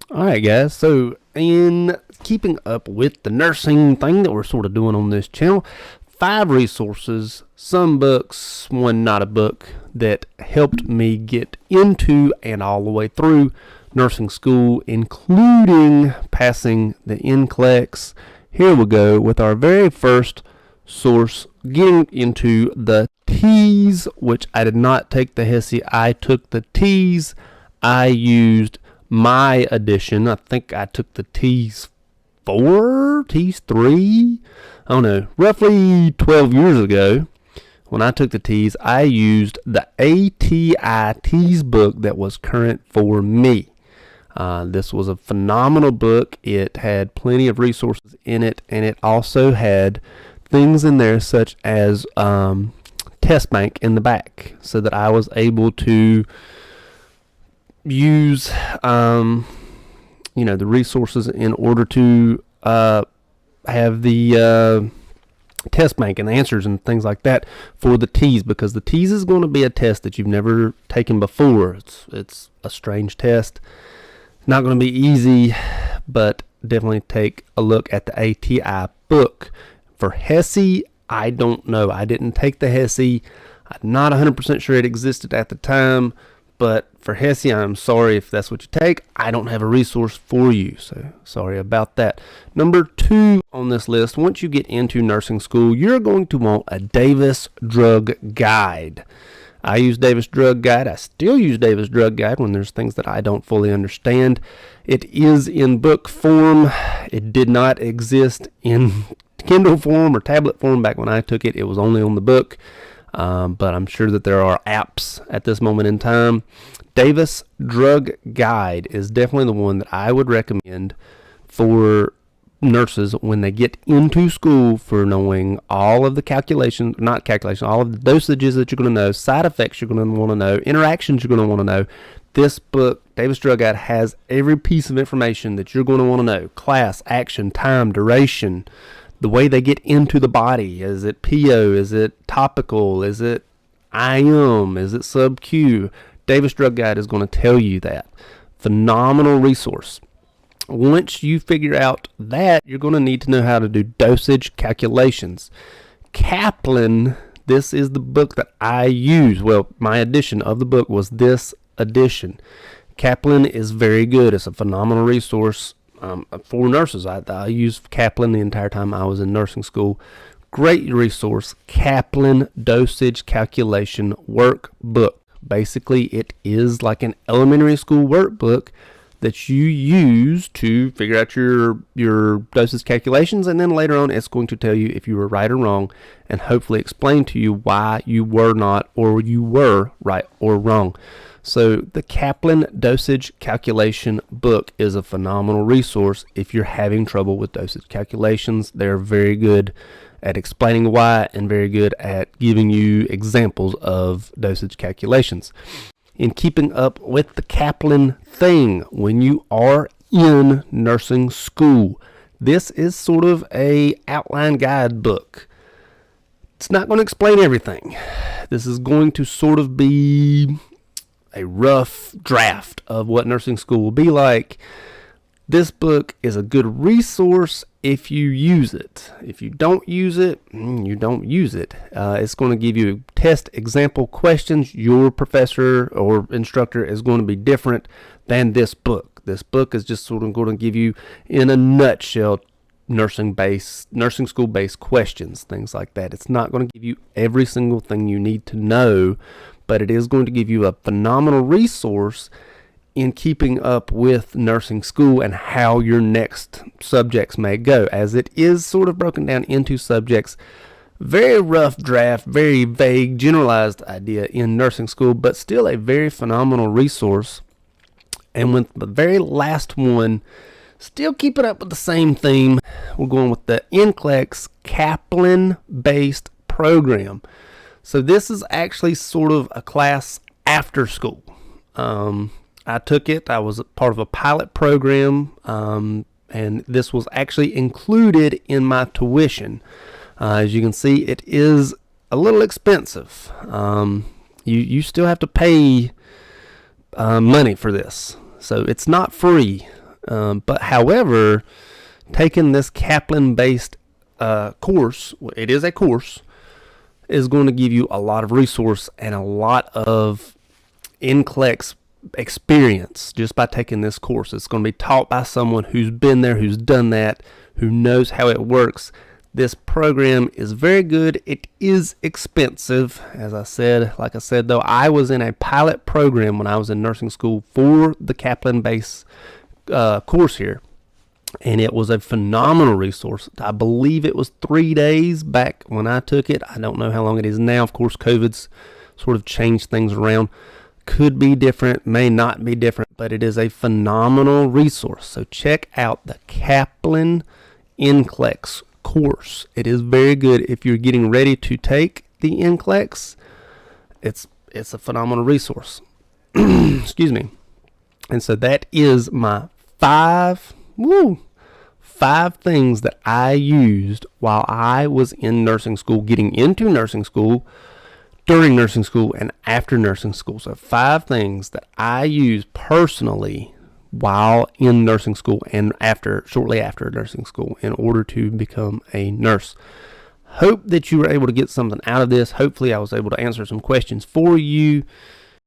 Alright guys, so in keeping up with the nursing thing that we're sort of doing on this channel, 5 resources, some books, one not a book, that helped me get into and all the way through nursing school, including passing the NCLEX. Here we go with our very first source, getting into the T's, which I did not take the HESI, I took the T's. I used my edition. I think I took the T's 4, T's 3, I don't know, roughly 12 years ago. When I took the T's, I used the ATI T's book that was current for me. This was a phenomenal book. It had plenty of resources in it, and it also had things in there such as test bank in the back, so that I was able to use the resources in order to have the test bank and answers and things like that for the T's, because the T's is going to be a test that you've never taken before. It's a strange test, not going to be easy, but definitely take a look at the ATI book. For HESI, I don't know. I didn't take the HESI. I'm not 100% sure it existed at the time. But for HESI, I'm sorry if that's what you take. I don't have a resource for you, so sorry about that. Number 2 on this list, once you get into nursing school, you're going to want a Davis Drug Guide. I use Davis Drug Guide. I still use Davis Drug Guide when there's things that I don't fully understand. It is in book form. It did not exist in Kindle form or tablet form back when I took it. It was only on the book. But I'm sure that there are apps at this moment in time. Davis Drug Guide is definitely the one that I would recommend for nurses when they get into school, for knowing all of the all of the dosages that you're going to know, side effects you're going to want to know, interactions you're going to want to know. This book, Davis Drug Guide, has every piece of information that you're going to want to know: class, action, time, duration, the way they get into the body. Is it PO? Is it topical? Is it IM? Is it sub-Q? Davis Drug Guide is going to tell you that. Phenomenal resource. Once you figure out that, you're going to need to know how to do dosage calculations. Kaplan, this is the book that I use. Well, my edition of the book was this edition. Kaplan is very good. It's a phenomenal resource for nurses. I used Kaplan the entire time I was in nursing school. Great resource, Kaplan Dosage Calculation Workbook. Basically, it is like an elementary school workbook that you use to figure out your dosage calculations, and then later on it's going to tell you if you were right or wrong, and hopefully explain to you why you were not, or you were right or wrong. So the Kaplan Dosage Calculation book is a phenomenal resource if you're having trouble with dosage calculations. They're very good at explaining why and very good at giving you examples of dosage calculations. In keeping up with the Kaplan thing, when you are in nursing school, this is sort of a outline guide book. It's not going to explain everything. This is going to sort of be a rough draft of what nursing school will be like. This book is a good resource if you use it. If you don't use it, you don't use it. It's going to give you test example questions. Your professor or instructor is going to be different than this book. This book is just sort of going to give you, in a nutshell, nursing school based questions, things like that. It's not going to give you every single thing you need to know, but it is going to give you a phenomenal resource in keeping up with nursing school and how your next subjects may go, as it is sort of broken down into subjects. Very rough draft, very vague, generalized idea in nursing school, but still a very phenomenal resource. And with the very last one, still keeping up with the same theme, we're going with the NCLEX Kaplan-based program. So this is actually sort of a class after school. I took it. I was part of a pilot program, and this was actually included in my tuition. As you can see, it is a little expensive. You still have to pay money for this, so it's not free. But however, taking this Kaplan-based course, it is a course, is going to give you a lot of resource and a lot of NCLEX experience just by taking this course. It's going to be taught by someone who's been there, who's done that, who knows how it works. This program is very good. It is expensive, as I said. Like I said, though, I was in a pilot program when I was in nursing school for the Kaplan-based course here, and it was a phenomenal resource. I believe it was 3 days back when I took it. I don't know how long it is now. Of course, COVID's sort of changed things around. Could be different, may not be different, but it is a phenomenal resource. So check out the Kaplan NCLEX course. It is very good if you're getting ready to take the NCLEX. It's a phenomenal resource. Excuse me. And so that is my five things that I used while I was in nursing school, getting into nursing school, during nursing school, and after nursing school. So 5 things that I use personally while in nursing school and shortly after nursing school in order to become a nurse. Hope that you were able to get something out of this. Hopefully I was able to answer some questions for you.